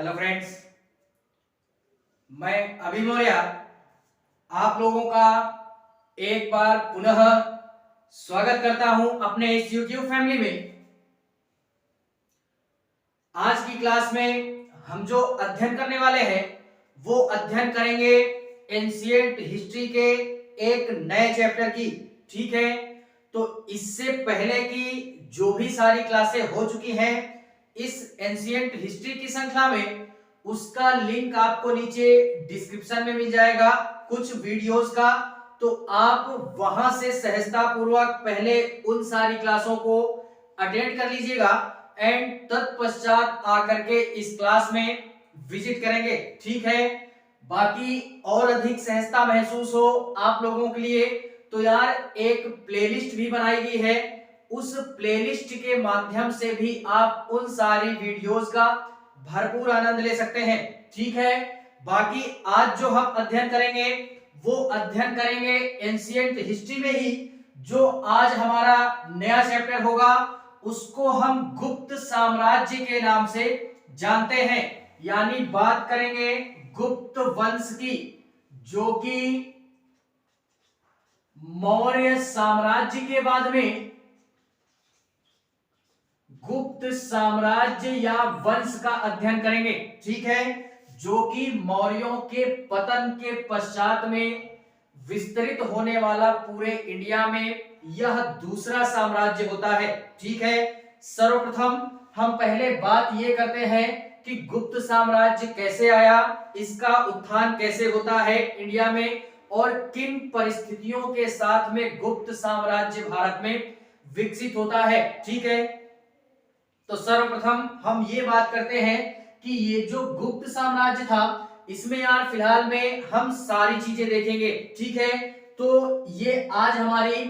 Hello friends, मैं अभी मौर्य आप लोगों का एक बार पुनः स्वागत करता हूं अपने इस YouTube फैमिली में। आज की क्लास में हम जो अध्ययन करने वाले हैं वो अध्ययन करेंगे एंशिएंट हिस्ट्री के एक नए चैप्टर की। ठीक है, तो इससे पहले की जो भी सारी क्लासें हो चुकी हैं इस एंशिएंट हिस्ट्री की श्रृंखला में, उसका लिंक आपको नीचे डिस्क्रिप्शन में मिल जाएगा कुछ वीडियोस का। तो आप वहां से सहजता पूर्वक पहले उन सारी क्लासों को अटेंड कर लीजिएगा एंड तत्पश्चात आकर के इस क्लास में विजिट करेंगे। ठीक है, बाकी और अधिक सहजता महसूस हो आप लोगों के लिए तो यार एक प्लेलिस्ट भी बनाई गई है, उस प्लेलिस्ट के माध्यम से भी आप उन सारी वीडियोस का भरपूर आनंद ले सकते हैं। ठीक है, बाकी आज जो हम अध्ययन करेंगे वो अध्ययन करेंगे एंशिएंट हिस्ट्री में ही। जो आज हमारा नया चैप्टर होगा उसको हम गुप्त साम्राज्य के नाम से जानते हैं, यानी बात करेंगे गुप्त वंश की, जो कि मौर्य साम्राज्य के बाद में गुप्त साम्राज्य या वंश का अध्ययन करेंगे। ठीक है, जो कि मौर्यों के पतन के पश्चात में विस्तृत होने वाला पूरे इंडिया में यह दूसरा साम्राज्य होता है। ठीक है, सर्वप्रथम हम पहले बात ये करते हैं कि गुप्त साम्राज्य कैसे आया, इसका उत्थान कैसे होता है इंडिया में और किन परिस्थितियों के साथ में गुप्त साम्राज्य भारत में विकसित होता है। ठीक है, तो सर्वप्रथम हम ये बात करते हैं कि ये जो गुप्त साम्राज्य था इसमें यार फिलहाल में हम सारी चीजें देखेंगे। ठीक है, तो ये आज हमारी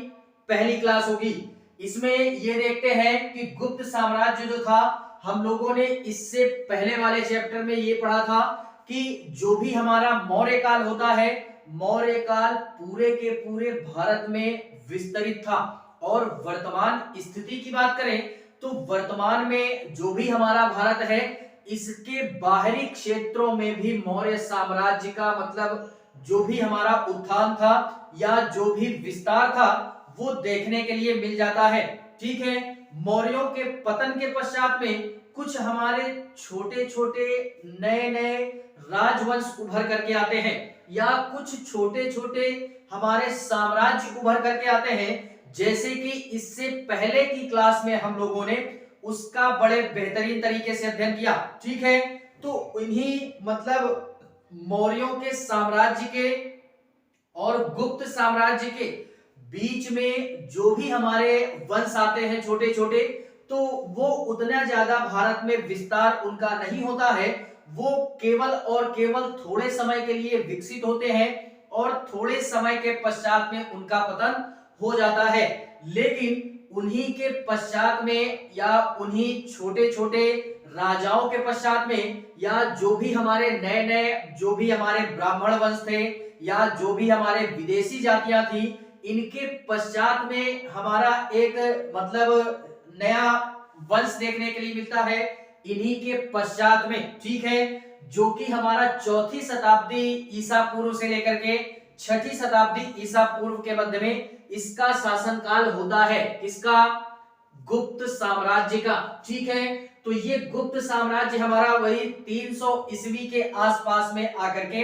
पहली क्लास होगी। इसमें ये देखते हैं कि गुप्त साम्राज्य जो था, हम लोगों ने इससे पहले वाले चैप्टर में ये पढ़ा था कि जो भी हमारा मौर्य काल होता है, मौर्य काल पूरे के पूरे भारत में विस्तृत था। और वर्तमान स्थिति की बात करें तो वर्तमान में जो भी हमारा भारत है इसके बाहरी क्षेत्रों में भी मौर्य साम्राज्य का मतलब जो भी हमारा उत्थान था या जो भी विस्तार था वो देखने के लिए मिल जाता है। ठीक है, मौर्यों के पतन के पश्चात में कुछ हमारे छोटे छोटे नए नए राजवंश उभर करके आते हैं या कुछ छोटे छोटे हमारे साम्राज्य उभर करके आते हैं, जैसे कि इससे पहले की क्लास में हम लोगों ने उसका बड़े बेहतरीन तरीके से अध्ययन किया। ठीक है, तो इन्हीं मतलब मौर्यों के साम्राज्य के और गुप्त साम्राज्य के बीच में जो भी हमारे वंश आते हैं छोटे छोटे, तो वो उतना ज्यादा भारत में विस्तार उनका नहीं होता है। वो केवल और केवल थोड़े समय के लिए विकसित होते हैं और थोड़े समय के पश्चात में उनका पतन हो जाता है। लेकिन उन्हीं के पश्चात में या उन्हीं छोटे छोटे राजाओं के पश्चात में या जो भी हमारे नए नए जो भी हमारे ब्राह्मण वंश थे या जो भी हमारे विदेशी जातियां थी, इनके पश्चात में हमारा एक मतलब नया वंश देखने के लिए मिलता है इन्हीं के पश्चात में। ठीक है, जो कि हमारा चौथी शताब्दी ईसा पूर्व से लेकर के छठी शताब्दी ईसा पूर्व के मध्य में इसका शासनकाल होता है, इसका गुप्त साम्राज्य का। ठीक है, तो ये गुप्त साम्राज्य हमारा वही 300 ईस्वी के आसपास में आकर के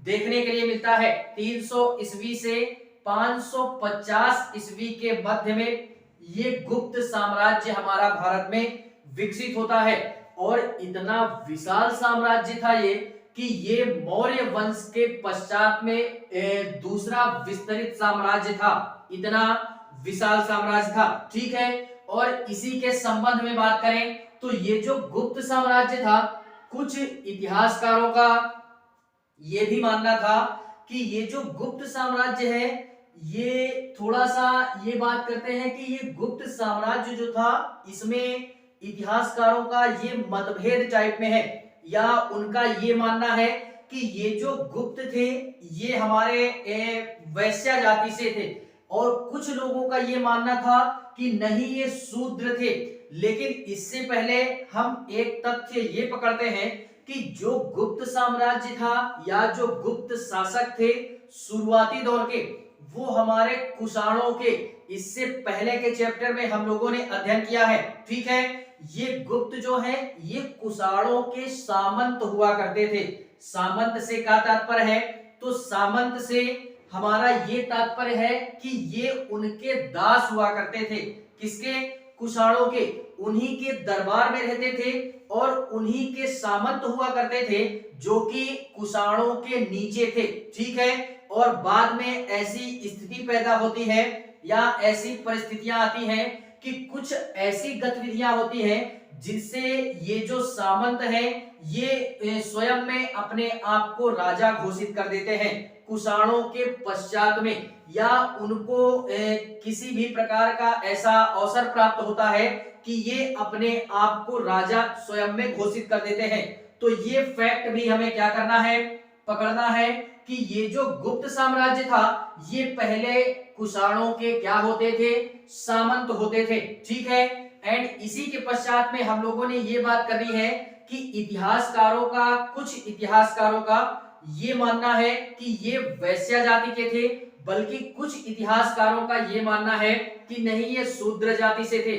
देखने के लिए मिलता है। 300 ईस्वी से 550 ईस्वी के मध्य में ये गुप्त साम्राज्य हमारा भारत में विकसित होता है। और इतना विशाल साम्राज्य था ये कि ये मौर्य वंश के पश्चात में दूसरा विस्तृत साम्राज्य था, इतना विशाल साम्राज्य था। ठीक है, और इसी के संबंध में बात करें तो ये जो गुप्त साम्राज्य था, कुछ इतिहासकारों का ये भी मानना था कि ये जो गुप्त साम्राज्य है ये थोड़ा सा ये बात करते हैं कि ये गुप्त साम्राज्य जो था इसमें इतिहासकारों का ये मतभेद टाइप में है या उनका ये मानना है कि ये जो गुप्त थे ये हमारे वैश्य जाति से थे और कुछ लोगों का ये मानना था कि नहीं ये शूद्र थे। लेकिन इससे पहले हम एक तथ्य ये पकड़ते हैं कि जो गुप्त साम्राज्य था या जो गुप्त शासक थे शुरुआती दौर के, वो हमारे कुषाणों के इससे पहले के चैप्टर में हम लोगों ने अध्ययन किया है। ठीक है, ये गुप्त जो है ये कुषाणों के सामंत हुआ करते थे। सामंत से क्या तात्पर्य है? तो सामंत से हमारा ये तात्पर्य है कि ये उनके दास हुआ करते थे। किसके? कुषाणों के। उन्हीं के दरबार में रहते थे और उन्हीं के सामंत हुआ करते थे जो कि कुषाणों के नीचे थे। ठीक है, और बाद में ऐसी स्थिति पैदा होती है या ऐसी परिस्थितियां आती हैं कि कुछ ऐसी गतिविधियां होती हैं जिनसे ये जो सामंत हैं ये स्वयं में अपने आप को राजा घोषित कर देते हैं कुषाणों के पश्चात में, या उनको किसी भी प्रकार का ऐसा अवसर प्राप्त होता है कि ये अपने आप को राजा स्वयं में घोषित कर देते हैं। तो ये फैक्ट भी हमें क्या करना है? पकड़ना है कि ये जो गुप्त साम्राज्य था ये पहले कुषाणों के क्या होते थे? सामंत होते थे। ठीक है, एंड इसी के पश्चात में हम लोगों ने ये बात करनी है कि कुछ इतिहासकारों का ये मानना है कि ये वैश्य जाति के थे, बल्कि कुछ इतिहासकारों का ये मानना है कि नहीं ये शूद्र जाति से थे।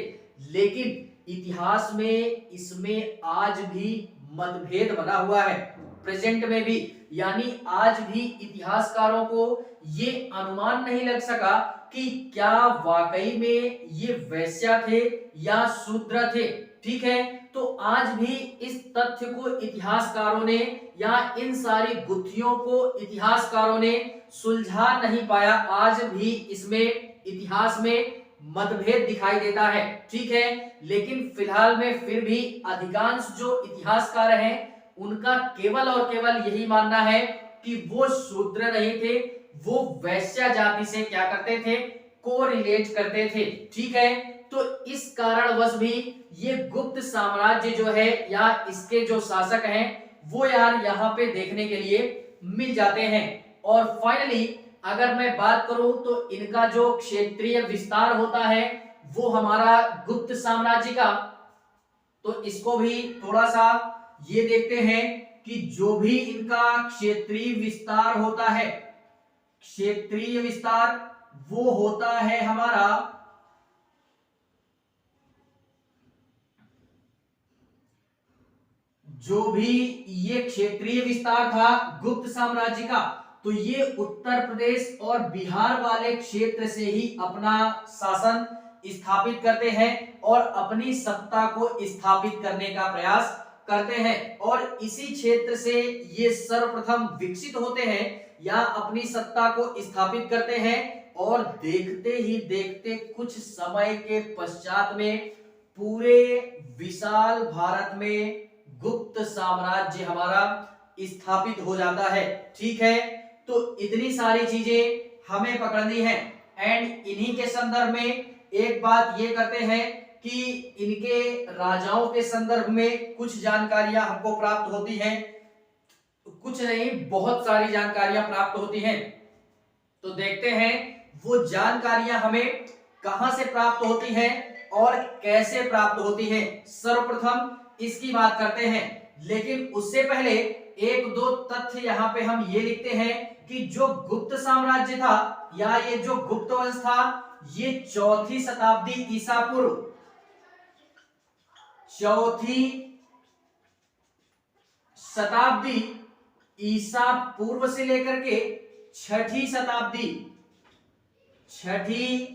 लेकिन इतिहास में इसमें आज भी मतभेद बना हुआ है, प्रेजेंट में भी। यानी आज भी इतिहासकारों को ये अनुमान नहीं लग सका कि क्या वाकई में ये वैश्य थे या शूद्र थे। ठीक है, तो आज भी इस तथ्य को इतिहासकारों ने या इन सारी गुत्थियों को इतिहासकारों ने सुलझा नहीं पाया। आज भी इसमें इतिहास में मतभेद दिखाई देता है। ठीक है, लेकिन फिलहाल में फिर भी अधिकांश जो इतिहासकार हैं उनका केवल और केवल यही मानना है कि वो शूद्र नहीं थे, वो वैश्य जाति से क्या करते थे? कोरिलेट करते थे। ठीक है, तो इस कारणवश भी ये गुप्त साम्राज्य जो है या इसके जो शासक हैं वो यार यहाँ पे देखने के लिए मिल जाते हैं। और फाइनली अगर मैं बात करूं तो इनका जो क्षेत्रीय विस्तार होता है वो हमारा गुप्त साम्राज्य का, तो इसको भी थोड़ा सा ये देखते हैं कि जो भी इनका क्षेत्रीय विस्तार होता है, क्षेत्रीय विस्तार वो होता है हमारा जो भी ये क्षेत्रीय विस्तार था गुप्त साम्राज्य का, तो ये उत्तर प्रदेश और बिहार वाले क्षेत्र से ही अपना शासन स्थापित करते हैं और अपनी सत्ता को स्थापित करने का प्रयास करते हैं। और इसी क्षेत्र से ये सर्वप्रथम विकसित होते हैं या अपनी सत्ता को स्थापित करते हैं, और देखते ही देखते कुछ समय के पश्चात में पूरे विशाल भारत में गुप्त साम्राज्य हमारा स्थापित हो जाता है। ठीक है, तो इतनी सारी चीजें हमें पकड़नी है। एंड इन्हीं के संदर्भ में एक बात ये करते हैं कि इनके राजाओं के संदर्भ में कुछ जानकारियां हमको प्राप्त होती हैं, कुछ नहीं बहुत सारी जानकारियां प्राप्त होती हैं। तो देखते हैं वो जानकारियां हमें कहां से प्राप्त होती हैं और कैसे प्राप्त होती हैं। सर्वप्रथम इसकी बात करते हैं, लेकिन उससे पहले एक दो तथ्य यहाँ पे हम ये लिखते हैं कि जो गुप्त साम्राज्य था या ये जो गुप्त वंश था ये 4वीं शताब्दी ईसा पूर्व, 4वीं शताब्दी ईसा पूर्व से लेकर के 6वीं शताब्दी, 6वीं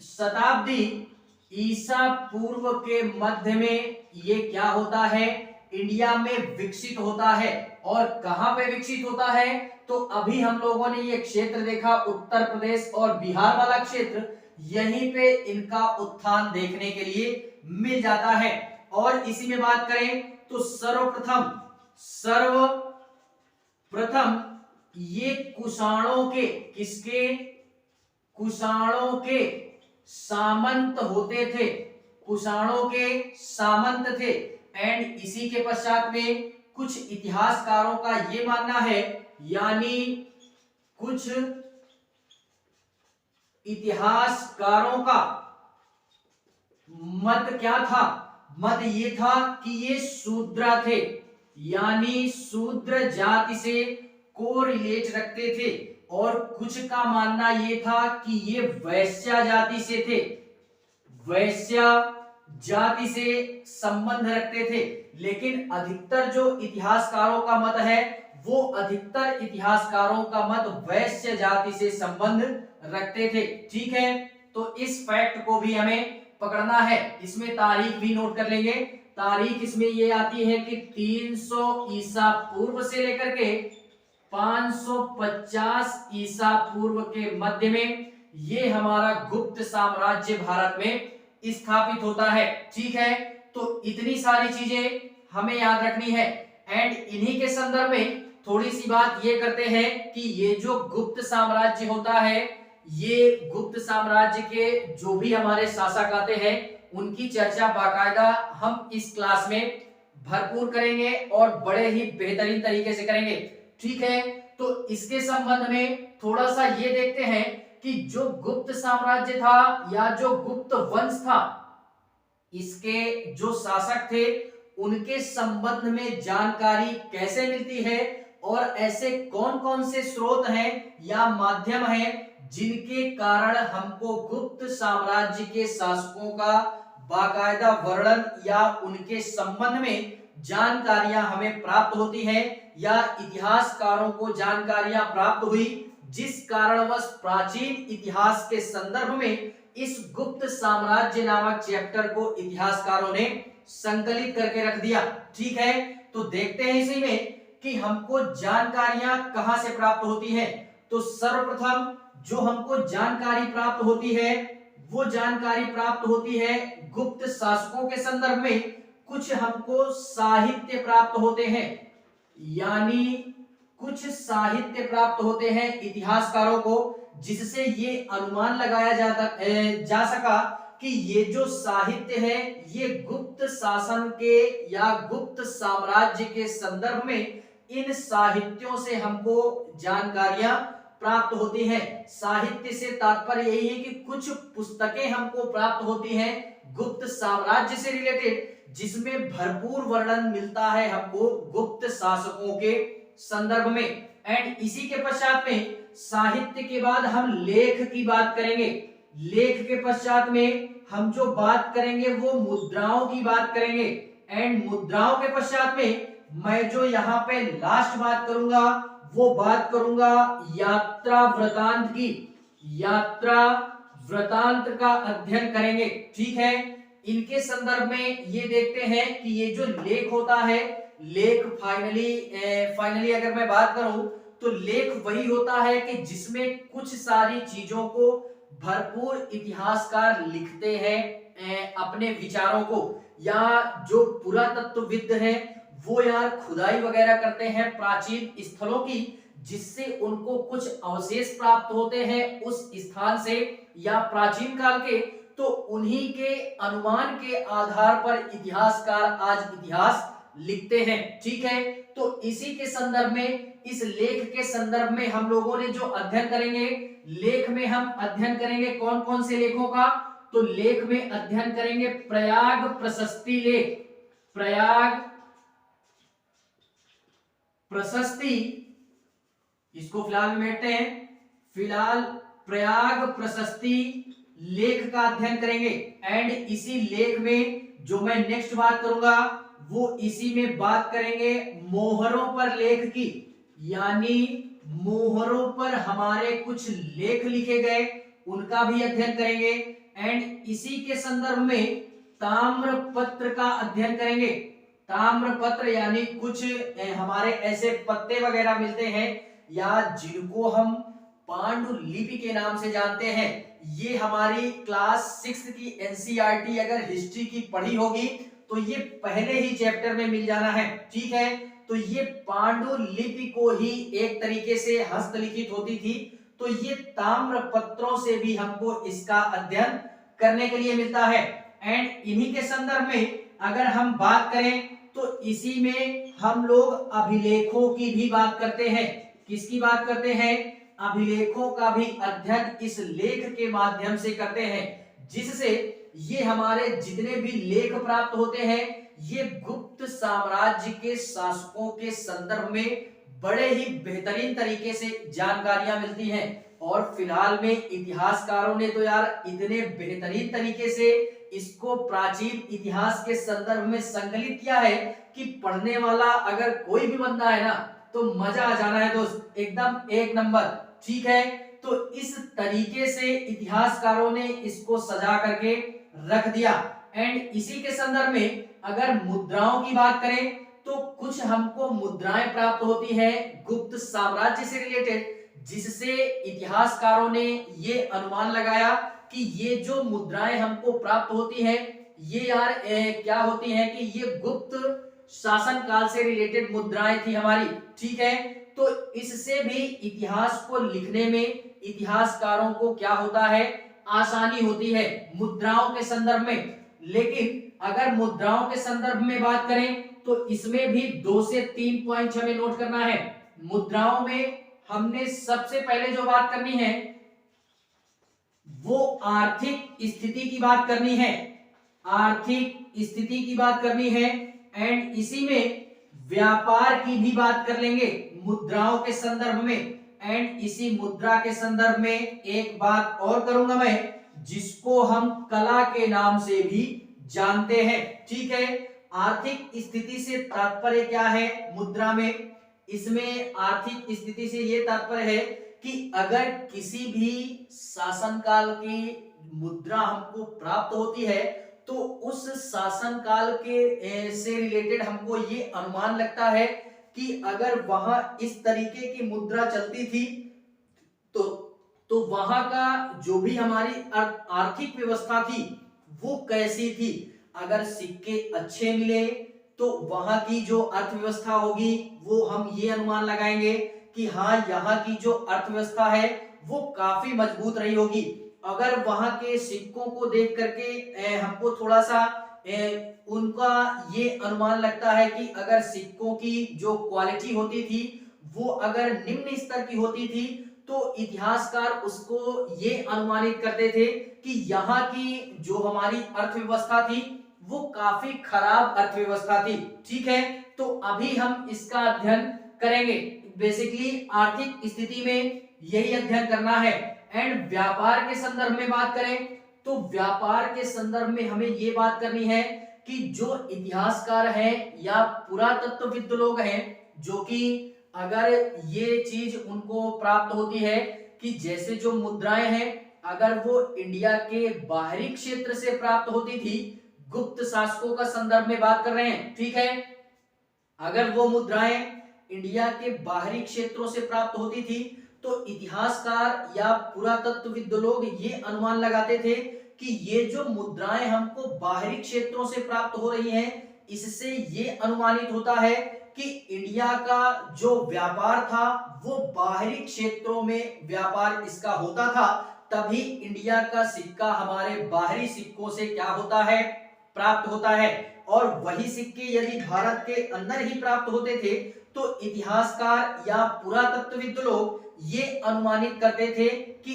शताब्दी ईसा पूर्व के मध्य में ये क्या होता है? इंडिया में विकसित होता है। और कहां पे विकसित होता है? तो अभी हम लोगों ने ये क्षेत्र देखा उत्तर प्रदेश और बिहार वाला क्षेत्र, यहीं पे इनका उत्थान देखने के लिए मिल जाता है। और इसी में बात करें तो सर्वप्रथम ये कुषाणों के, किसके? कुषाणों के सामंत होते थे, कुषाणों के सामंत थे। एंड इसी के पश्चात में कुछ इतिहासकारों का यह मानना है, यानी कुछ इतिहासकारों का मत क्या था? मत ये था कि ये शूद्र थे, यानी शूद्र जाति से कोरिलेट रखते थे, और कुछ का मानना ये था कि ये वैश्य जाति से थे, वैश्य जाति से संबंध रखते थे। लेकिन अधिकतर जो इतिहासकारों का मत है, वो अधिकतर इतिहासकारों का मत वैश्य जाति से संबंध रखते थे। ठीक है, तो इस फैक्ट को भी हमें पकड़ना है। इसमें तारीख भी नोट कर लेंगे। तारीख इसमें ये आती है कि 300 ईसा पूर्व से लेकर के 550 ईसा पूर्व के मध्य में ये हमारा गुप्त साम्राज्य भारत में स्थापित होता है। ठीक है, तो इतनी सारी चीजें हमें याद रखनी है। एंड इन्हीं के संदर्भ में थोड़ी सी बात ये करते हैं कि ये जो गुप्त साम्राज्य होता है, ये गुप्त साम्राज्य के जो भी हमारे शासक आते हैं, उनकी चर्चा बाकायदा हम इस क्लास में भरपूर करेंगे और बड़े ही बेहतरीन तरीके से करेंगे। ठीक है, तो इसके संबंध में थोड़ा सा ये देखते हैं कि जो गुप्त साम्राज्य था या जो गुप्त वंश था, इसके जो शासक थे उनके संबंध में जानकारी कैसे मिलती है, और ऐसे कौन कौन से स्रोत हैं या माध्यम हैं जिनके कारण हमको गुप्त साम्राज्य के शासकों का बाकायदा वर्णन या उनके संबंध में जानकारियां हमें प्राप्त होती हैं, या इतिहासकारों को जानकारियां प्राप्त हुई, जिस कारणवश प्राचीन इतिहास के संदर्भ में इस गुप्त साम्राज्य नामक चैप्टर को इतिहासकारों ने संकलित करके रख दिया। ठीक है, तो देखते हैं इसी में कि हमको जानकारियां कहां से प्राप्त होती है। तो सर्वप्रथम जो हमको जानकारी प्राप्त होती है, वो जानकारी प्राप्त होती है गुप्त शासकों के संदर्भ में। कुछ हमको साहित्य प्राप्त होते हैं, यानी कुछ साहित्य प्राप्त होते हैं इतिहासकारों को, जिससे ये अनुमान लगाया जा सका कि ये जो साहित्य है ये गुप्त शासन के या गुप्त साम्राज्य के संदर्भ में इन साहित्यों से हमको जानकारियां प्राप्त होती हैं। साहित्य से तात्पर्य यही है कि कुछ पुस्तकें हमको प्राप्त होती हैं गुप्त साम्राज्य से रिलेटेड, जिसमें भरपूर वर्णन मिलता है हमको गुप्त शासकों के संदर्भ में। एंड इसी के पश्चात में साहित्य के बाद हम लेख की बात करेंगे। लेख के पश्चात में हम जो बात करेंगे वो मुद्राओं की बात करेंगे। एंड मुद्राओं के पश्चात में मैं जो यहाँ पे लास्ट बात करूंगा वो बात करूंगा यात्रा वृतांत की। यात्रा वृतांत का अध्ययन करेंगे। ठीक है, इनके संदर्भ में ये देखते हैं कि ये जो लेख होता है, लेख फाइनली अगर मैं बात करूं तो लेख वही होता है कि जिसमें कुछ सारी चीजों को भरपूर इतिहासकार लिखते हैं अपने विचारों को, या जो पुरातत्वविद हैं वो यार खुदाई वगैरह करते हैं प्राचीन स्थलों की, जिससे उनको कुछ अवशेष प्राप्त होते हैं उस स्थान से या प्राचीन काल के। तो उन्हीं के अनुमान के आधार पर इतिहासकार आज इतिहास लिखते हैं। ठीक है, तो इसी के संदर्भ में, इस लेख के संदर्भ में हम लोगों ने जो अध्ययन करेंगे, लेख में हम अध्ययन करेंगे कौन कौन से लेखों का। तो लेख में अध्ययन करेंगे प्रयाग प्रशस्ति लेख। प्रयाग प्रशस्ति, इसको फिलहाल में बैठते हैं। फिलहाल प्रयाग प्रशस्ति लेख का अध्ययन करेंगे। एंड इसी लेख में जो मैं नेक्स्ट बात करूंगा वो इसी में बात करेंगे मोहरों पर लेख की, यानी मोहरों पर हमारे कुछ लेख लिखे गए उनका भी अध्ययन करेंगे। एंड इसी के संदर्भ में ताम्रपत्र का अध्ययन करेंगे। ताम्रपत्र यानी कुछ हमारे ऐसे पत्ते वगैरह मिलते हैं या जिनको हम पांडुलिपि के नाम से जानते हैं। ये हमारी क्लास 6 की एनसीईआरटी अगर हिस्ट्री की पढ़ी होगी तो ये पहले ही चैप्टर में मिल जाना है। ठीक है, तो ये पांडुलिपि को ही एक तरीके से हस्तलिखित होती थी, तो ये ताम्रपत्रों से भी हमको इसका अध्ययन करने के लिए मिलता है। एंड इन्हीं के संदर्भ में अगर हम बात करें तो इसी में हम लोग अभिलेखों की भी बात करते हैं। किसकी बात करते हैं? अभिलेखों का भी अध्ययन इस लेख के माध्यम से करते हैं, जिससे ये हमारे जितने भी लेख प्राप्त होते हैं ये गुप्त साम्राज्य के शासकों के संदर्भ में बड़े ही बेहतरीन तरीके से जानकारियां मिलती हैं। और फिलहाल में इतिहासकारों ने तो यार इतने बेहतरीन तरीके से इसको प्राचीन इतिहास के संदर्भ में संकलित किया है कि पढ़ने वाला अगर कोई भी बंदा है ना तो मजा आ जाना है दोस्त, एकदम एक नंबर। ठीक है, तो इस तरीके से इतिहासकारों ने इसको सजा करके रख दिया। एंड इसी के संदर्भ में अगर मुद्राओं की बात करें तो कुछ हमको मुद्राएं प्राप्त होती हैं गुप्त साम्राज्य से रिलेटेड, जिससे इतिहासकारों ने ये अनुमान लगाया कि ये जो मुद्राएं हमको प्राप्त होती हैं ये यार क्या होती हैं कि ये गुप्त शासन काल से रिलेटेड मुद्राएं थी हमारी। ठीक है, तो इससे भी इतिहास को लिखने में इतिहासकारों को क्या होता है, आसानी होती है मुद्राओं के संदर्भ में। लेकिन अगर मुद्राओं के संदर्भ में बात करें तो इसमें भी 2 से 3 पॉइंट हमें नोट करना है। मुद्राओं में हमने सबसे पहले जो बात करनी है वो आर्थिक स्थिति की बात करनी है, आर्थिक स्थिति की बात करनी है। एंड इसी में व्यापार की भी बात कर लेंगे मुद्राओं के संदर्भ में। एंड इसी मुद्रा के संदर्भ में एक बात और करूंगा मैं जिसको हम कला के नाम से भी जानते हैं। ठीक है, आर्थिक स्थिति से तात्पर्य क्या है मुद्रा में, इसमें आर्थिक स्थिति से ये तात्पर्य है कि अगर किसी भी शासनकाल की मुद्रा हमको प्राप्त होती है तो उस शासनकाल के से रिलेटेड हमको ये अनुमान लगता है कि अगर वहां इस तरीके की मुद्रा चलती थी तो वहां का जो भी हमारी आर्थिक व्यवस्था थी वो कैसी थी। अगर सिक्के अच्छे मिले तो वहां की जो अर्थव्यवस्था होगी वो हम ये अनुमान लगाएंगे कि हाँ यहाँ की जो अर्थव्यवस्था है वो काफी मजबूत रही होगी। अगर वहां के सिक्कों को देख करके हमको थोड़ा सा उनका ये अनुमान लगता है कि अगर सिक्कों की जो क्वालिटी होती थी वो अगर निम्न स्तर की होती थी तो इतिहासकार उसको ये अनुमानित करते थे कि यहाँ की जो हमारी अर्थव्यवस्था थी वो काफी खराब अर्थव्यवस्था थी। ठीक है, तो अभी हम इसका अध्ययन करेंगे। बेसिकली आर्थिक स्थिति में यही अध्ययन करना है। एंड व्यापार के संदर्भ में बात करें तो व्यापार के संदर्भ में हमें ये बात करनी है कि जो इतिहासकार हैं या पुरातत्वविद लोग हैं जो कि अगर ये चीज उनको प्राप्त होती है कि जैसे जो मुद्राएं हैं अगर वो इंडिया के बाहरी क्षेत्र से प्राप्त होती थी, गुप्त शासकों का संदर्भ में बात कर रहे हैं। ठीक है, अगर वो मुद्राएं इंडिया के बाहरी क्षेत्रों से प्राप्त होती थी तो इतिहासकार या पुरातत्वविद लोग ये अनुमान लगाते थे कि ये जो मुद्राएं हमको बाहरी क्षेत्रों से प्राप्त हो रही हैं, इससे ये अनुमानित होता है कि इंडिया का जो व्यापार था वो बाहरी क्षेत्रों में व्यापार इसका होता था, तभी इंडिया का सिक्का हमारे बाहरी सिक्कों से क्या होता है, प्राप्त होता है। और वही सिक्के यदि भारत के अंदर ही प्राप्त होते थे तो इतिहासकार या पुरातत्वविद लोग ये अनुमानित करते थे कि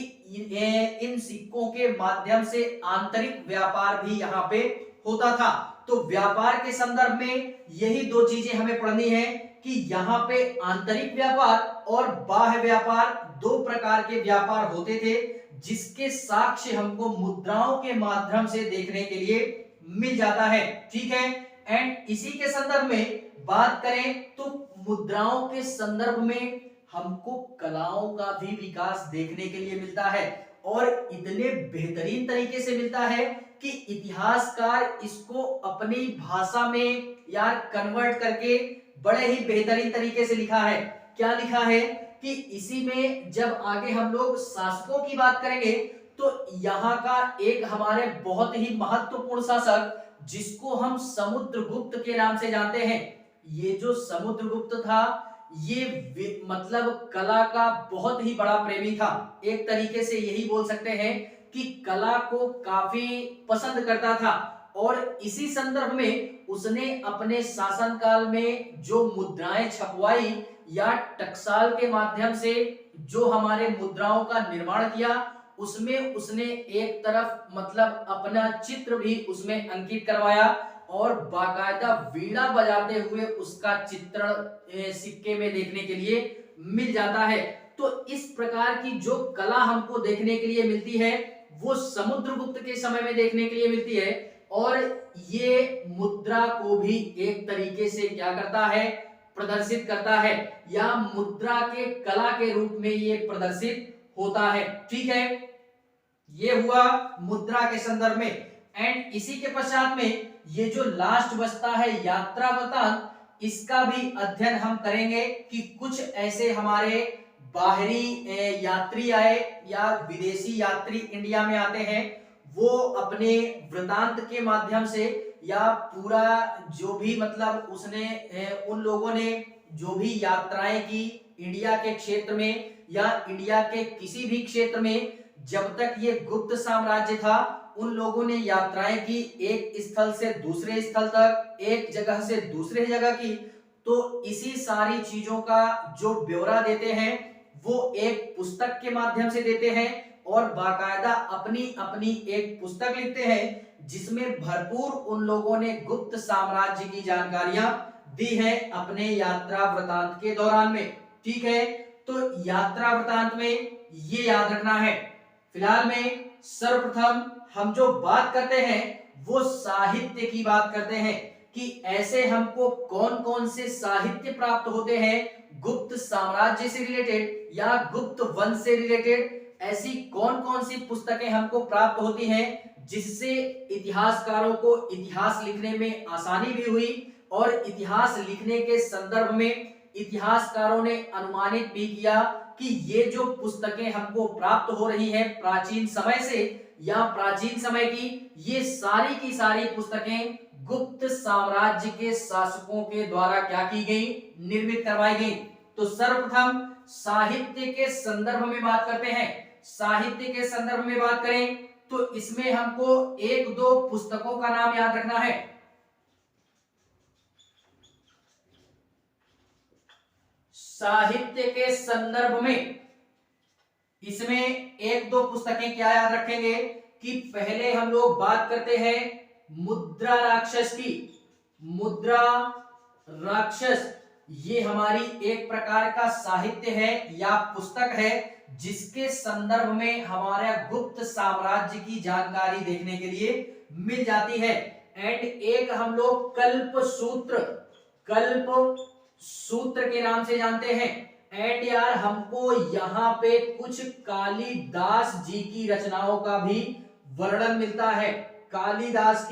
इन सिक्कों के माध्यम से आंतरिक व्यापार भी यहाँ पे होता था। तो व्यापार के संदर्भ में यही 2 चीजें हमें पढ़नी है कि यहाँ पे आंतरिक व्यापार और बाह्य व्यापार 2 प्रकार के व्यापार होते थे जिसके साक्ष्य हमको मुद्राओं के माध्यम से देखने के लिए मिल जाता है। ठीक है, एंड इसी के संदर्भ में बात करें तो मुद्राओं के संदर्भ में हमको कलाओं का भी विकास देखने के लिए मिलता है और इतने बेहतरीन तरीके से मिलता है कि इतिहासकार इसको अपनी भाषा में यार कन्वर्ट करके बड़े ही बेहतरीन तरीके से लिखा है। क्या लिखा है कि इसी में जब आगे हम लोग शासकों की बात करेंगे तो यहाँ का एक हमारे बहुत ही महत्वपूर्ण शासक जिसको हम समुद्रगुप्त के नाम से जानते हैं, ये जो समुद्रगुप्त था ये मतलब कला का बहुत ही बड़ा प्रेमी था। एक तरीके से यही बोल सकते हैं कि कला को काफी पसंद करता था और इसी संदर्भ में उसने अपने शासनकाल में जो मुद्राएं छपवाई या टकसाल के माध्यम से जो हमारे मुद्राओं का निर्माण किया उसमें उसने एक तरफ मतलब अपना चित्र भी उसमें अंकित करवाया और बाकायदा वीणा बजाते हुए उसका चित्रण सिक्के में देखने के लिए मिल जाता है। तो इस प्रकार की जो कला हमको देखने के लिए मिलती है वो समुद्रगुप्त के समय में देखने के लिए मिलती है और ये मुद्रा को भी एक तरीके से क्या करता है, प्रदर्शित करता है या मुद्रा के कला के रूप में ये प्रदर्शित होता है। ठीक है, ये हुआ मुद्रा के संदर्भ में। एंड इसी के पश्चात में ये जो लास्ट बचता है यात्रा वृत्तांत, इसका भी अध्ययन हम करेंगे कि कुछ ऐसे हमारे बाहरी यात्री आए या विदेशी यात्री इंडिया में आते हैं, वो अपने वृत्तांत के माध्यम से या पूरा जो भी मतलब उसने उन लोगों ने जो भी यात्राएं की इंडिया के क्षेत्र में या इंडिया के किसी भी क्षेत्र में, जब तक ये गुप्त साम्राज्य था उन लोगों ने यात्राएं की एक स्थल से दूसरे स्थल तक, एक जगह से दूसरे जगह की। तो इसी सारी चीजों का जो ब्यौरा देते हैं वो एक पुस्तक के माध्यम से देते हैं और बाकायदा अपनी अपनी एक पुस्तक लिखते हैं जिसमें भरपूर उन लोगों ने गुप्त साम्राज्य की जानकारियां दी है अपने यात्रा वृत्तांत के दौरान में। ठीक है, तो यात्रा वृत्तांत में ये याद रखना है। फिलहाल में सर्वप्रथम हम जो बात करते हैं वो साहित्य की बात करते हैं कि ऐसे हमको कौन कौन से साहित्य प्राप्त होते हैं गुप्त साम्राज्य से रिलेटेड या गुप्त वंश से रिलेटेड। ऐसी कौन कौन सी पुस्तकें हमको प्राप्त होती हैं जिससे इतिहासकारों को इतिहास लिखने में आसानी भी हुई और इतिहास लिखने के संदर्भ में इतिहासकारों ने अनुमानित भी किया कि ये जो पुस्तकें हमको प्राप्त हो रही हैं प्राचीन समय से या प्राचीन समय की, ये सारी की सारी पुस्तकें गुप्त साम्राज्य के शासकों के द्वारा क्या की गई, निर्मित करवाई गई। तो सर्वप्रथम साहित्य के संदर्भ में बात करते हैं। साहित्य के संदर्भ में बात करें तो इसमें हमको एक दो पुस्तकों का नाम याद रखना है। साहित्य के संदर्भ में इसमें एक दो पुस्तकें क्या याद रखेंगे कि पहले हम लोग बात करते हैं मुद्रा राक्षस की। मुद्रा राक्षस ये हमारी एक प्रकार का साहित्य है या पुस्तक है जिसके संदर्भ में हमारा गुप्त साम्राज्य की जानकारी देखने के लिए मिल जाती है। एंड एक हम लोग कल्प सूत्र के नाम से जानते हैं। एंड यार हमको यहाँ पे कुछ कालिदास जी की रचनाओं का भी वर्णन मिलता है। कालिदास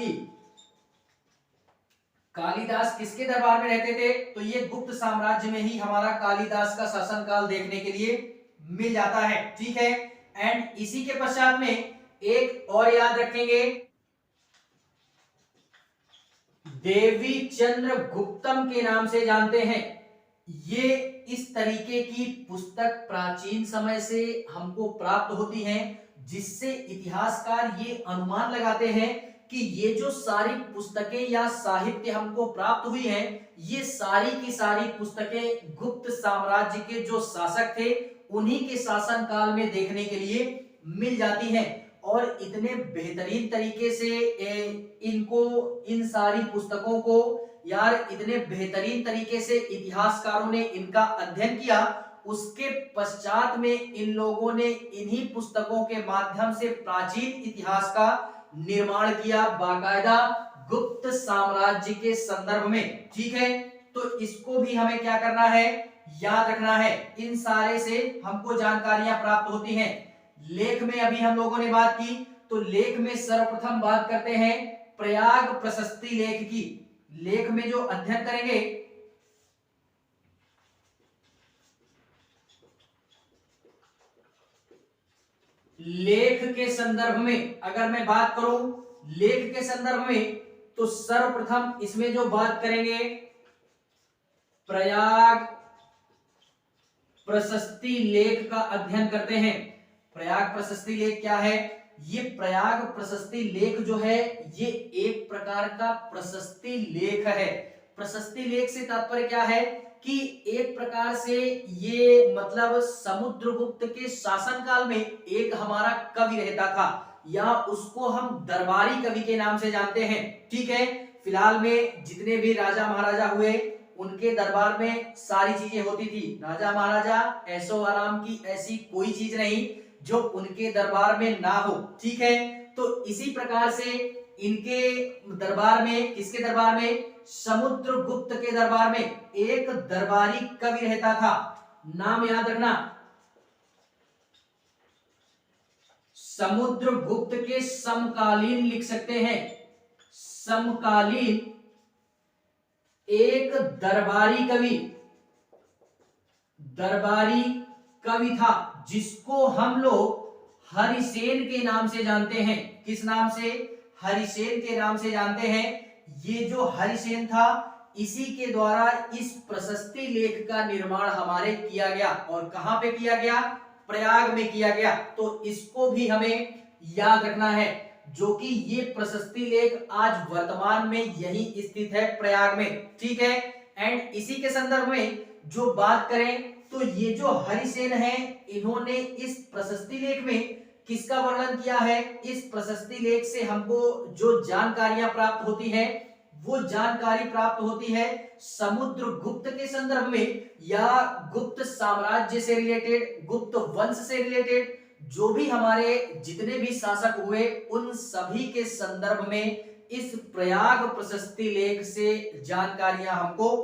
किसके दरबार में रहते थे, तो ये गुप्त साम्राज्य में ही हमारा कालिदास का शासनकाल देखने के लिए मिल जाता है। ठीक है, एंड इसी के पश्चात में एक और याद रखेंगे देवी चंद्र गुप्तम के नाम से जानते हैं। ये इस तरीके की पुस्तक प्राचीन समय से हमको प्राप्त होती हैं जिससे इतिहासकार ये अनुमान लगाते हैं कि ये जो सारी पुस्तकें या साहित्य हमको प्राप्त हुई हैं ये सारी की सारी पुस्तकें गुप्त साम्राज्य के जो शासक थे उन्हीं के शासन काल में देखने के लिए मिल जाती हैं। और इतने बेहतरीन तरीके से इन सारी पुस्तकों को यार इतने बेहतरीन तरीके से इतिहासकारों ने इनका अध्ययन किया। उसके पश्चात में इन लोगों ने इन्हीं पुस्तकों के माध्यम से प्राचीन इतिहास का निर्माण किया बाकायदा गुप्त साम्राज्य के संदर्भ में। ठीक है, तो इसको भी हमें क्या करना है, याद रखना है। इन सारे से हमको जानकारियां प्राप्त होती हैं। लेख में अभी हम लोगों ने बात की, तो लेख में सर्वप्रथम बात करते हैं प्रयाग प्रशस्ति लेख की। लेख में जो अध्ययन करेंगे लेख के संदर्भ में, अगर मैं बात करूं लेख के संदर्भ में, तो सर्वप्रथम इसमें जो बात करेंगे प्रयाग प्रशस्ति लेख का अध्ययन करते हैं। प्रयाग प्रशस्ति लेख क्या है, ये प्रयाग प्रशस्ति लेख जो है ये एक प्रकार का प्रशस्ति लेख है। प्रशस्ति लेख से तात्पर्य क्या है कि एक प्रकार से ये मतलब समुद्रगुप्त के शासनकाल में एक हमारा कवि रहता था, या उसको हम दरबारी कवि के नाम से जानते हैं। ठीक है, फिलहाल में जितने भी राजा महाराजा हुए उनके दरबार में सारी चीजें होती थी। राजा महाराजा ऐशो आराम की ऐसी कोई चीज नहीं जो उनके दरबार में ना हो। ठीक है, तो इसी प्रकार से इनके दरबार में, किसके दरबार में, समुद्रगुप्त के दरबार में एक दरबारी कवि रहता था। नाम याद रखना, समुद्रगुप्त के समकालीन लिख सकते हैं, समकालीन एक दरबारी कवि था जिसको हम लोग हरिसेन के नाम से जानते हैं। किस नाम से? हरिसेन के नाम से जानते हैं। ये जो हरिसेन था इसी के द्वारा इस प्रशस्ति लेख का निर्माण हमारे किया गया, और कहां पे किया गया? प्रयाग में किया गया। तो इसको भी हमें याद रखना है, जो कि ये प्रशस्ति लेख आज वर्तमान में यही स्थित है, प्रयाग में। ठीक है, एंड इसी के संदर्भ में जो बात करें तो ये जो हरिसेन है, इन्होंने इस प्रशस्ति लेख में किसका वर्णन किया है? इस प्रशस्ति लेख से हमको जो जानकारियां प्राप्त होती है वो जानकारी प्राप्त होती है समुद्रगुप्त के संदर्भ में, या गुप्त साम्राज्य से रिलेटेड, गुप्त वंश से रिलेटेड जो भी हमारे जितने भी शासक हुए उन सभी के संदर्भ में इस प्रयाग प्रशस्ति लेख से जानकारियां हमको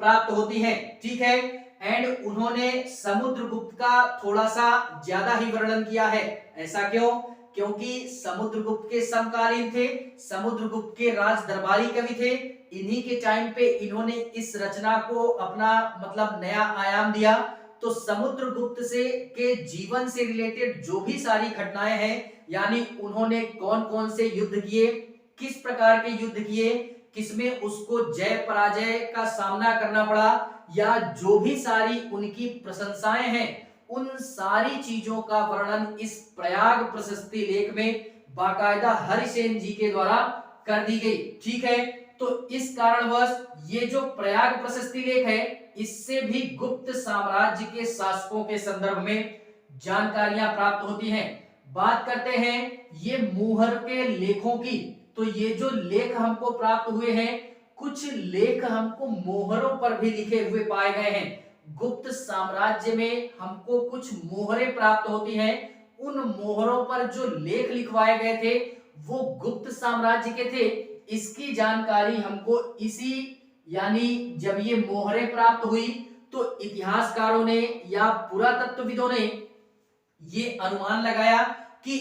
प्राप्त होती हैं। ठीक है, एंड उन्होंने समुद्रगुप्त का थोड़ा सा ज्यादा ही वर्णन किया है। ऐसा क्यों? क्योंकि समुद्रगुप्त के समकालीन थे, समुद्रगुप्त के राज दरबारी कवि थे। इन्हीं के टाइम पे इन्होंने इस रचना को अपना मतलब नया आयाम दिया। तो समुद्रगुप्त से के जीवन से रिलेटेड जो भी सारी घटनाएं हैं, यानी उन्होंने कौन कौन से युद्ध किए, किस प्रकार के युद्ध किए, किसमें उसको जय पराजय का सामना करना पड़ा, या जो भी सारी उनकी प्रशंसाएं हैं, उन सारी चीजों का वर्णन इस प्रयाग प्रशस्ति लेख में बाकायदा हरिसेन जी के द्वारा कर दी गई। ठीक है, तो इस कारणवश ये जो प्रयाग प्रशस्ति लेख है इससे भी गुप्त साम्राज्य के शासकों के संदर्भ में जानकारियां प्राप्त होती हैं। बात करते हैं ये मुहर के लेखों की। तो ये जो लेख हमको प्राप्त हुए हैं, कुछ लेख हमको मोहरों पर भी लिखे हुए पाए गए हैं। गुप्त साम्राज्य में हमको कुछ मोहरें प्राप्त होती हैं। उन मोहरों पर जो लेख लिखवाए गए थे वो गुप्त साम्राज्य के थे। इसकी जानकारी हमको इसी, यानी जब ये मोहरें प्राप्त हुई तो इतिहासकारों ने या पुरातत्वविदों ने ये अनुमान लगाया कि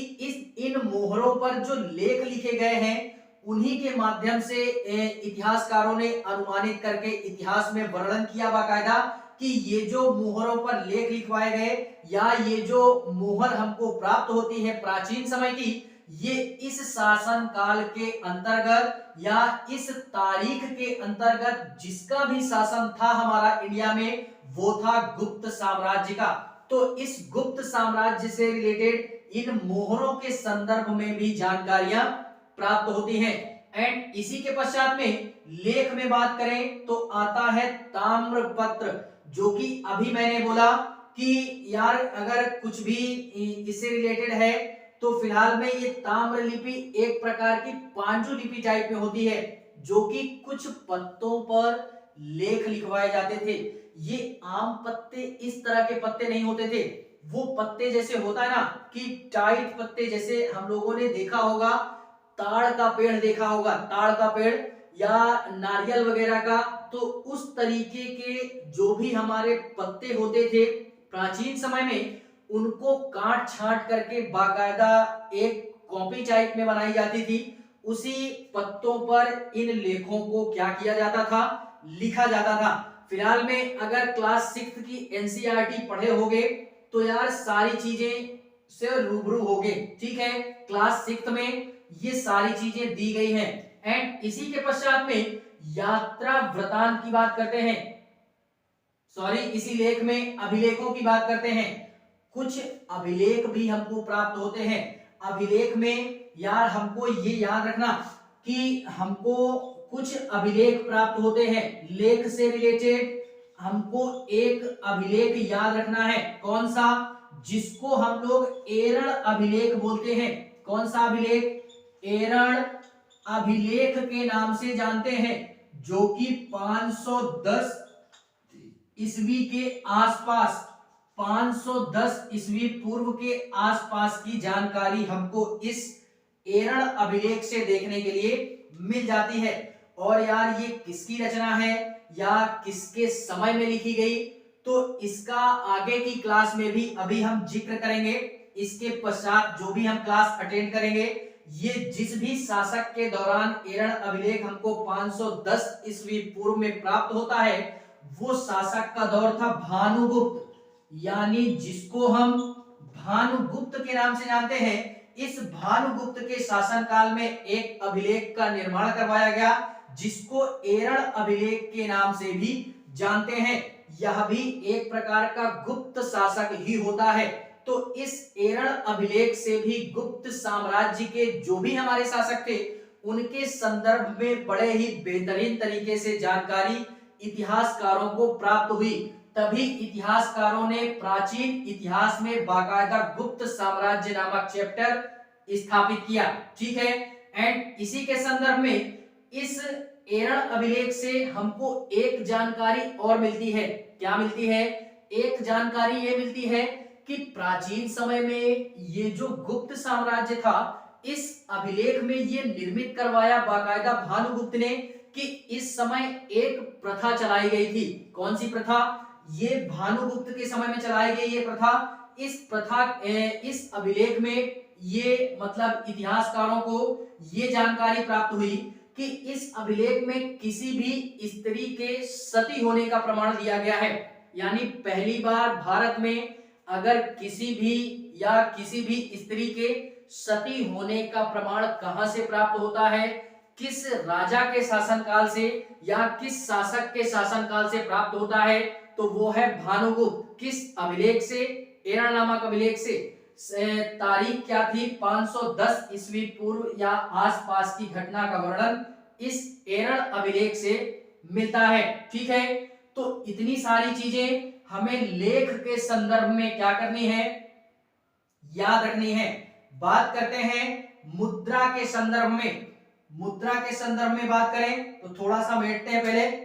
इन मोहरों पर जो लेख लिखे गए हैं उन्हीं के माध्यम से इतिहासकारों ने अनुमानित करके इतिहास में वर्णन किया बाकायदा कि ये जो मोहरों पर लेख लिखवाए गए या ये जो मोहर हमको प्राप्त होती है प्राचीन समय की, ये इस शासन काल के अंतर्गत या इस तारीख के अंतर्गत जिसका भी शासन था हमारा इंडिया में वो था गुप्त साम्राज्य का। तो इस गुप्त साम्राज्य से रिलेटेड इन मोहरों के संदर्भ में भी जानकारियां प्राप्त होती हैं। एंड इसी के पश्चात में लेख में बात करें तो आता है ताम्रपत्र, जो कि अभी मैंने बोला कि यार अगर कुछ भी इससे रिलेटेड है तो फिलहाल में ये ताम्र लिपि एक प्रकार की पांडुलिपि टाइप में होती है, जो कि कुछ पत्तों पर लेख लिखवाए जाते थे। ये आम पत्ते इस तरह के पत्ते नहीं होते थे, वो पत्ते जैसे होता है ना कि टाइट पत्ते, जैसे हम लोगों ने देखा होगा ताड़ का पेड़ देखा होगा, ताड़ का पेड़ या नारियल वगैरह का, तो उस तरीके के जो भी हमारे पत्ते होते थे प्राचीन समय में उनको काट छांट करके बाकायदा एक कॉपी टाइप में बनाई जाती थी। उसी पत्तों पर इन लेखों को क्या किया जाता था, लिखा जाता था। फिलहाल में अगर क्लास 6 की एनसीईआरटी पढ़े होगे तो यार सारी चीजें से रूबरू होगे। ठीक है, क्लास 6 में ये सारी चीजें दी गई हैं। एंड इसी के पश्चात में यात्रा वृतांत की बात करते हैं, सॉरी इसी लेख में अभिलेखों की बात करते हैं। कुछ अभिलेख भी हमको प्राप्त होते हैं। अभिलेख में यार हमको ये याद रखना कि हमको कुछ अभिलेख प्राप्त होते हैं लेख से रिलेटेड, हमको एक अभिलेख याद रखना है। कौन सा? जिसको हम लोग एरण अभिलेख बोलते हैं। कौन सा अभिलेख? एरण अभिलेख के नाम से जानते हैं, जो कि 510 ईस्वी के आसपास, 510 ईस्वी पूर्व के आसपास की जानकारी हमको इस एरण अभिलेख से देखने के लिए मिल जाती है। और यार ये किसकी रचना है या किसके समय में लिखी गई, तो इसका आगे की क्लास में भी अभी हम जिक्र करेंगे। इसके पश्चात जो भी हम क्लास अटेंड करेंगे, ये जिस भी शासक के दौरान एरण अभिलेख हमको 510 ईस्वी पूर्व में प्राप्त होता है, वो शासक का दौर था भानुगुप्त, यानी जिसको हम भानुगुप्त के नाम से जानते हैं। इस भानुगुप्त के शासनकाल में एक अभिलेख का निर्माण करवाया गया, जिसको एरण अभिलेख के नाम से भी जानते हैं। यह भी एक प्रकार का गुप्त शासक ही होता है। तो इस एरण अभिलेख से भी गुप्त साम्राज्य के जो भी हमारे शासक थे, उनके संदर्भ में बड़े ही बेहतरीन तरीके से जानकारी इतिहासकारों को प्राप्त हुई। तभी इतिहासकारों ने प्राचीन इतिहास में बाकायदा गुप्त साम्राज्य नामक चैप्टर स्थापित किया। ठीक है। एंड इसी के संदर्भ में इस एरण अभिलेख से हमको एक जानकारी और मिलती है। क्या मिलती है? एक जानकारी ये मिलती है कि प्राचीन समय में ये जो गुप्त साम्राज्य था, इस अभिलेख में ये निर्मित करवाया बाकायदा भानुगुप्त ने कि इस समय एक प्रथा चलाई गई थी। कौन सी प्रथा? ये भानुगुप्त के समय में चलाई गई ये प्रथा। इस अभिलेख में ये मतलब इतिहासकारों को ये जानकारी प्राप्त हुई कि इस अभिलेख में किसी भी स्त्री के सती होने का प्रमाण दिया गया है। यानी पहली बार भारत में अगर किसी भी स्त्री के सती होने का प्रमाण कहां से प्राप्त होता है, किस राजा के शासनकाल से या किस शासक के शासनकाल से प्राप्त होता है, तो वो है भानुगुप्त। किस अभिलेख से? एरण नामक अभिलेख से। तारीख क्या थी? 510 ईस्वी पूर्व या आसपास की घटना का वर्णन इस एरण अभिलेख से मिलता है। ठीक है। तो इतनी सारी चीजें हमें लेख के संदर्भ में क्या करनी है? याद रखनी है। बात करते हैं मुद्रा के संदर्भ में। मुद्रा के संदर्भ में बात करें तो थोड़ा सा बैठते हैं पहले।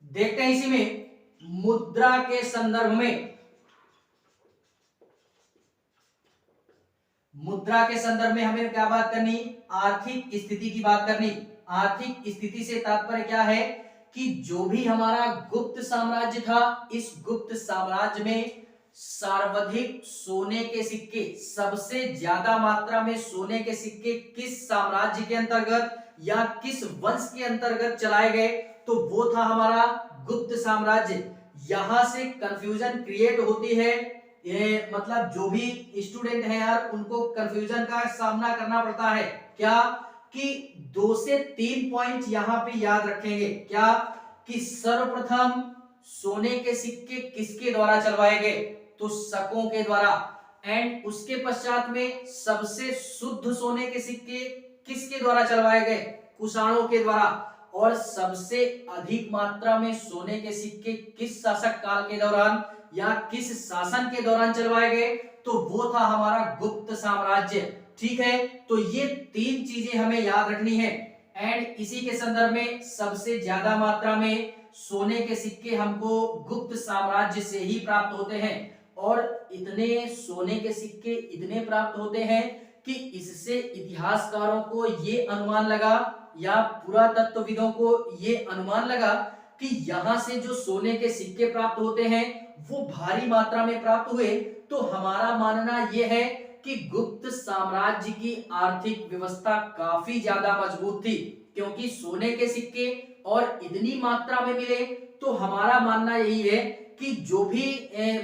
देखते हैं इसी में मुद्रा के संदर्भ में। मुद्रा के संदर्भ में हमें क्या बात करनी? आर्थिक स्थिति की बात करनी। आर्थिक स्थिति से तात्पर्य क्या है कि जो भी हमारा गुप्त साम्राज्य था, इस गुप्त साम्राज्य में सर्वाधिक सोने के सिक्के, सबसे ज्यादा मात्रा में सोने के सिक्के किस साम्राज्य के अंतर्गत या किस वंश के अंतर्गत चलाए गए, तो वो था हमारा गुप्त साम्राज्य। यहां से कंफ्यूजन क्रिएट होती है। ये मतलब जो भी स्टूडेंट हैं यार, उनको कंफ्यूजन का सामना करना पड़ता है। क्या? कि 2 से 3 पॉइंट यहां पे याद रखेंगे। क्या? कि सर्वप्रथम सोने के सिक्के किसके द्वारा चलवाए गए? तो शकों के द्वारा। एंड उसके पश्चात में सबसे शुद्ध सोने के सिक्के किसके द्वारा चलवाए गए? कुषाणों के द्वारा। और सबसे अधिक मात्रा में सोने के सिक्के किस शासक काल के दौरान या किस शासन के दौरान चलवाए गए? तो वो था हमारा गुप्त साम्राज्य। ठीक है। तो ये 3 चीजें हमें याद रखनी है। एंड इसी के संदर्भ में सबसे ज्यादा मात्रा में सोने के सिक्के हमको गुप्त साम्राज्य से ही प्राप्त होते हैं। और इतने सोने के सिक्के इतने प्राप्त होते हैं कि इससे इतिहासकारों को ये अनुमान लगा या पुरातत्वविदों को ये अनुमान लगा कि यहां से जो सोने के सिक्के प्राप्त होते हैं वो भारी मात्रा में प्राप्त हुए। तो हमारा मानना यह है कि गुप्त साम्राज्य की आर्थिक व्यवस्था काफी ज्यादा मजबूत थी, क्योंकि सोने के सिक्के और इतनी मात्रा में मिले। तो हमारा मानना यही है कि जो भी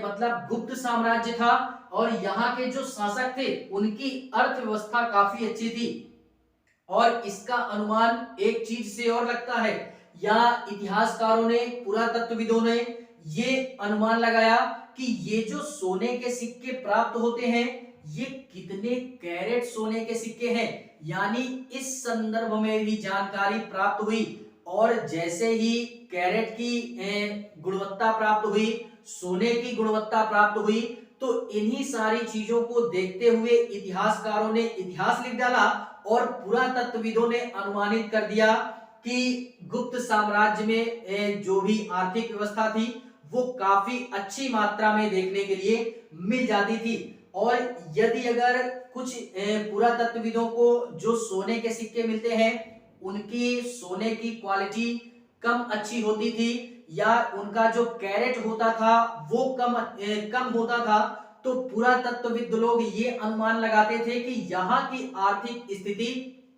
मतलब गुप्त साम्राज्य था और यहाँ के जो शासक थे, उनकी अर्थव्यवस्था काफी अच्छी थी। और इसका अनुमान एक चीज से और लगता है, या इतिहासकारों ने, पुरातत्वविदों ने ये अनुमान लगाया कि ये जो सोने के सिक्के प्राप्त होते हैं ये कितने कैरेट सोने के सिक्के हैं, यानी इस संदर्भ में भी जानकारी प्राप्त हुई। और जैसे ही कैरेट की गुणवत्ता प्राप्त हुई, सोने की गुणवत्ता प्राप्त हुई, तो इन्हीं सारी चीजों को देखते हुए इतिहासकारों ने इतिहास लिख डाला और पुरातत्वविदों ने अनुमानित कर दिया कि गुप्त साम्राज्य में जो भी आर्थिक व्यवस्था थी वो काफी अच्छी मात्रा में देखने के लिए मिल जाती थी। और यदि अगर कुछ पुरातत्वविदों को जो सोने के सिक्के मिलते हैं उनकी सोने की क्वालिटी कम अच्छी होती थी या उनका जो कैरेट होता था वो कम होता था, तो पुरातत्वविद लोग ये अनुमान लगाते थे कि यहाँ की आर्थिक स्थिति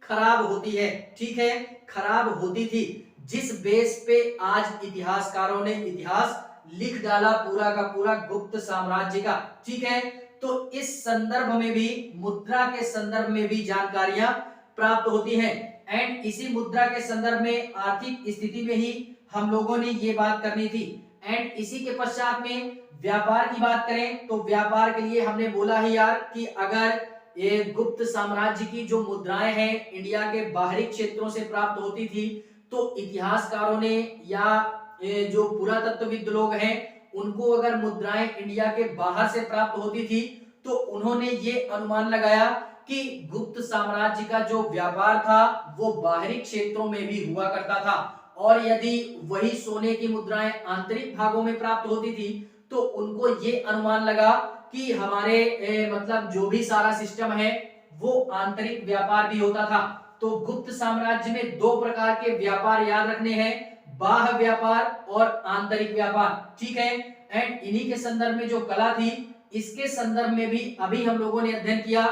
खराब होती है। ठीक है, खराब होती थी, जिस बेस पे आज इतिहासकारों ने इतिहास लिख डाला पूरा का पूरा गुप्त साम्राज्य का। ठीक है, तो इस संदर्भ में भी, मुद्रा के संदर्भ में भी जानकारियां प्राप्त होती हैं। एंड इसी मुद्रा के संदर्भ में आर्थिक स्थिति में ही हम लोगों ने ये बात करनी थी। एंड इसी के पश्चात में व्यापार की बात करें तो व्यापार के लिए हमने बोला है यार कि अगर ये गुप्त साम्राज्य की जो मुद्राएं हैं इंडिया के बाहरी क्षेत्रों से प्राप्त होती थी, तो इतिहासकारों ने या जो पुरातत्वविद लोग हैं उनको अगर मुद्राएं इंडिया के बाहर से प्राप्त होती थी तो उन्होंने ये अनुमान लगाया कि गुप्त साम्राज्य का जो व्यापार था वो बाहरी क्षेत्रों में भी हुआ करता था। और यदि वही सोने की मुद्राएं आंतरिक भागों में प्राप्त होती थी तो उनको ये अनुमान लगा कि हमारे मतलब जो भी सारा सिस्टम है वो आंतरिक व्यापार भी होता था। तो गुप्त साम्राज्य में दो प्रकार के व्यापार याद रखने हैं, बाह्य व्यापार और आंतरिक व्यापार। ठीक है, एंड इन्हीं के संदर्भ में जो कला थी इसके संदर्भ में भी अभी हम लोगों ने अध्ययन किया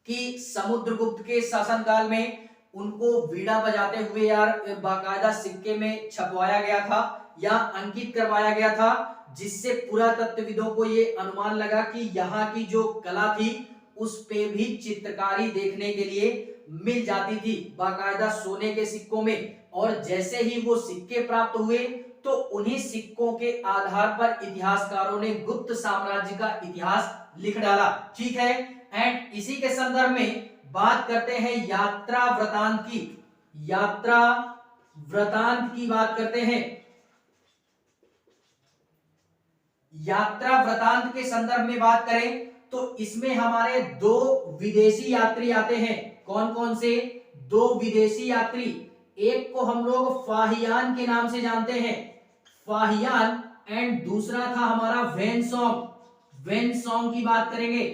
कि समुद्रगुप्त के शासनकाल में उनको वीणा बजाते हुए यार बाकायदा सिक्के में छपवाया गया था या अंकित करवाया गया था, जिससे पुरातत्वविदों को ये अनुमान लगा कि यहाँ की जो कला थी उस पे भी चित्रकारी देखने के लिए मिल जाती थी बाकायदा सोने के सिक्कों में। और जैसे ही वो सिक्के प्राप्त हुए तो उन्हीं सिक्कों के आधार पर इतिहासकारों ने गुप्त साम्राज्य का इतिहास लिख डाला। ठीक है, एंड इसी के संदर्भ में बात करते हैं यात्रा वृतांत की। यात्रा वृतांत की बात करते हैं। यात्रा वृतांत के संदर्भ में बात करें तो इसमें हमारे दो विदेशी यात्री आते हैं। कौन कौन से? दो विदेशी यात्री। एक को हम लोग फाहियान के नाम से जानते हैं, फाहियान, एंड दूसरा था हमारा वेनसोंग। वेनसोंग की बात करेंगे।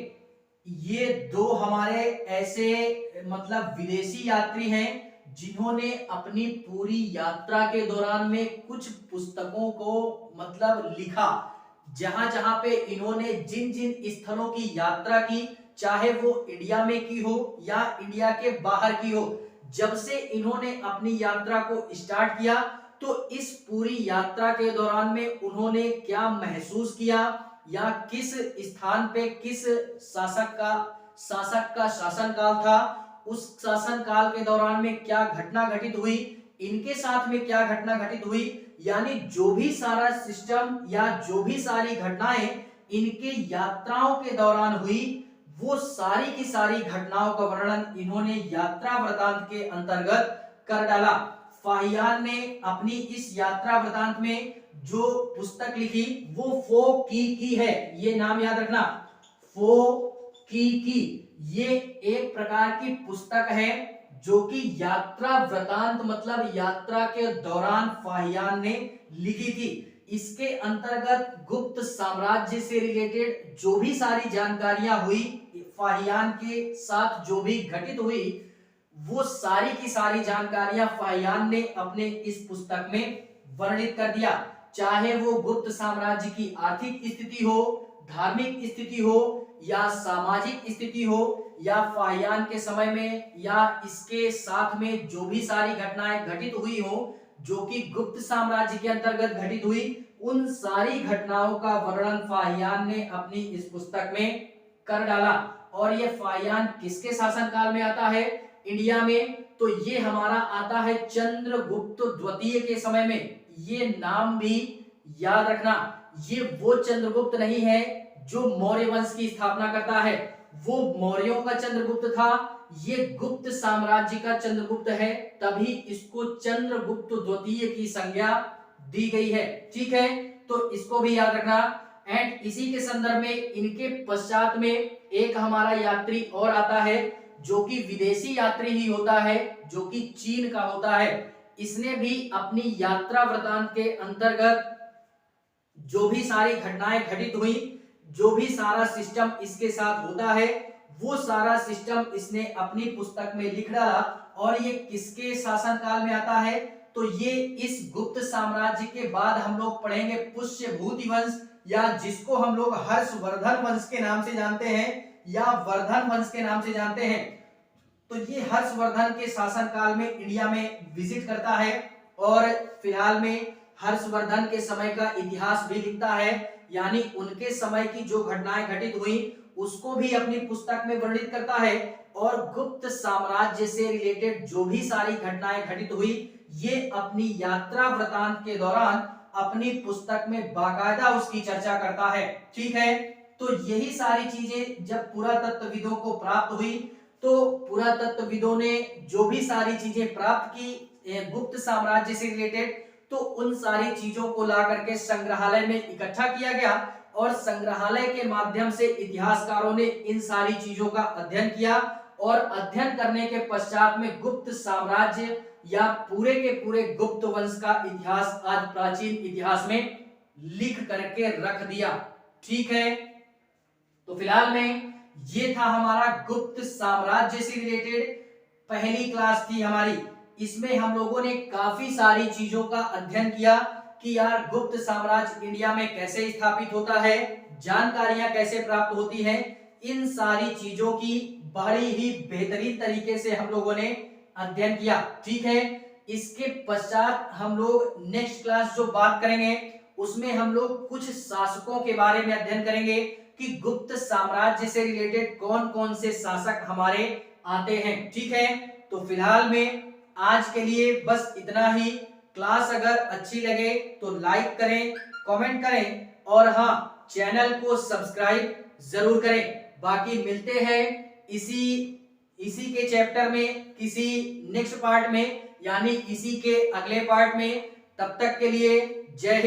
ये दो हमारे ऐसे मतलब विदेशी यात्री हैं जिन्होंने अपनी पूरी यात्रा के दौरान में कुछ पुस्तकों को मतलब लिखा। जहां जहां पे इन्होंने जिन जिन स्थलों की यात्रा की, चाहे वो इंडिया में की हो या इंडिया के बाहर की हो, जब से इन्होंने अपनी यात्रा को स्टार्ट किया तो इस पूरी यात्रा के दौरान में उन्होंने क्या महसूस किया या किस स्थान पे किस शासक का शासनकाल था, उस शासनकाल के दौरान में क्या घटना घटित हुई, इनके साथ में क्या घटना घटित हुई, यानी जो भी सारा सिस्टम या जो भी सारी घटनाएं इनके यात्राओं के दौरान हुई वो सारी की सारी घटनाओं का वर्णन इन्होंने यात्रा वृतांत के अंतर्गत कर डाला। फाहियान ने अपनी इस यात्रा वृतांत में जो पुस्तक लिखी वो फो की है, ये नाम याद रखना, फो की। ये एक प्रकार की पुस्तक है जो कि यात्रा वृतांत मतलब यात्रा के दौरान फाहियान ने लिखी थी। इसके अंतर्गत गुप्त साम्राज्य से रिलेटेड जो भी सारी जानकारियां हुई, फाहियान के साथ जो भी घटित हुई, वो सारी की सारी जानकारियां फाहियान ने अपने इस पुस्तक में वर्णित कर दिया। चाहे वो गुप्त साम्राज्य की आर्थिक स्थिति हो, धार्मिक स्थिति हो या सामाजिक स्थिति हो, या फाहियान के समय में या इसके साथ में जो भी सारी घटनाएं घटित हुई हो जो कि गुप्त साम्राज्य के अंतर्गत घटित हुई, उन सारी घटनाओं का वर्णन फाहियान ने अपनी इस पुस्तक में कर डाला। और ये फाहियान किसके शासनकाल में आता है इंडिया में? तो ये हमारा आता है चंद्रगुप्त द्वितीय के समय में। ये नाम भी याद रखना, ये वो चंद्रगुप्त नहीं है जो मौर्य वंश की स्थापना करता है, वो मौर्यों का चंद्रगुप्त था, ये गुप्त साम्राज्य का चंद्रगुप्त है, तभी इसको चंद्रगुप्त द्वितीय की संज्ञा दी गई है। ठीक है, तो इसको भी याद रखना। एंड इसी के संदर्भ में इनके पश्चात में एक हमारा यात्री और आता है जो कि विदेशी यात्री ही होता है, जो कि चीन का होता है। इसने भी अपनी यात्रा वृतांत के अंतर्गत जो भी सारी घटनाएं घटित हुई, जो भी सारा सिस्टम इसके साथ होता है, वो सारा सिस्टम इसने अपनी पुस्तक में लिख डाला। और ये किसके शासनकाल में आता है, तो ये इस गुप्त साम्राज्य के बाद हम लोग पढ़ेंगे पुष्यभूति वंश, या जिसको हम लोग हर्षवर्धन वंश के नाम से जानते हैं या वर्धन वंश के नाम से जानते हैं। तो ये हर्षवर्धन के शासनकाल में इंडिया में विजिट करता है और फिलहाल में हर्षवर्धन के समय का इतिहास भी लिखता है, यानी उनके समय की जो घटनाएं घटित हुई उसको भी अपनी पुस्तक में वर्णित करता है। और गुप्त साम्राज्य से रिलेटेड जो भी सारी घटनाएं घटित हुई ये अपनी यात्रा वृतांत के दौरान अपनी पुस्तक में बाकायदा उसकी चर्चा करता है। ठीक है, तो यही सारी चीजें जब पुरातत्वविदों को प्राप्त हुई, तो पुरातत्वविदों ने जो भी सारी चीजें प्राप्त की गुप्त साम्राज्य से रिलेटेड, तो उन सारी चीजों को ला करके संग्रहालय में इकट्ठा किया गया और संग्रहालय के माध्यम से इतिहासकारों ने इन सारी चीजों का अध्ययन किया। और अध्ययन करने के पश्चात में गुप्त साम्राज्य या पूरे के पूरे गुप्त वंश का इतिहास आज प्राचीन इतिहास में लिख करके रख दिया। ठीक है, तो फिलहाल में ये था हमारा गुप्त साम्राज्य से रिलेटेड पहली क्लास थी हमारी। इसमें हम लोगों ने काफी सारी चीजों का अध्ययन किया कि यार गुप्त साम्राज्य इंडिया में कैसे स्थापित होता है, जानकारियां कैसे प्राप्त होती हैं, इन सारी चीजों की बड़ी ही बेहतरीन तरीके से हम लोगों ने अध्ययन किया। ठीक है, इसके पश्चात हम लोग नेक्स्ट क्लास जो बात करेंगे उसमें हम लोग कुछ शासकों के बारे में अध्ययन करेंगे कि गुप्त साम्राज्य से रिलेटेड कौन कौन से शासक हमारे आते हैं। ठीक है, तो फिलहाल में आज के लिए बस इतना ही। क्लास अगर अच्छी लगे तो लाइक करें, कमेंट करें और हाँ, चैनल को सब्सक्राइब जरूर करें। बाकी मिलते हैं इसी के चैप्टर में किसी नेक्स्ट पार्ट में, यानी इसी के अगले पार्ट में। तब तक के लिए जय हिंद।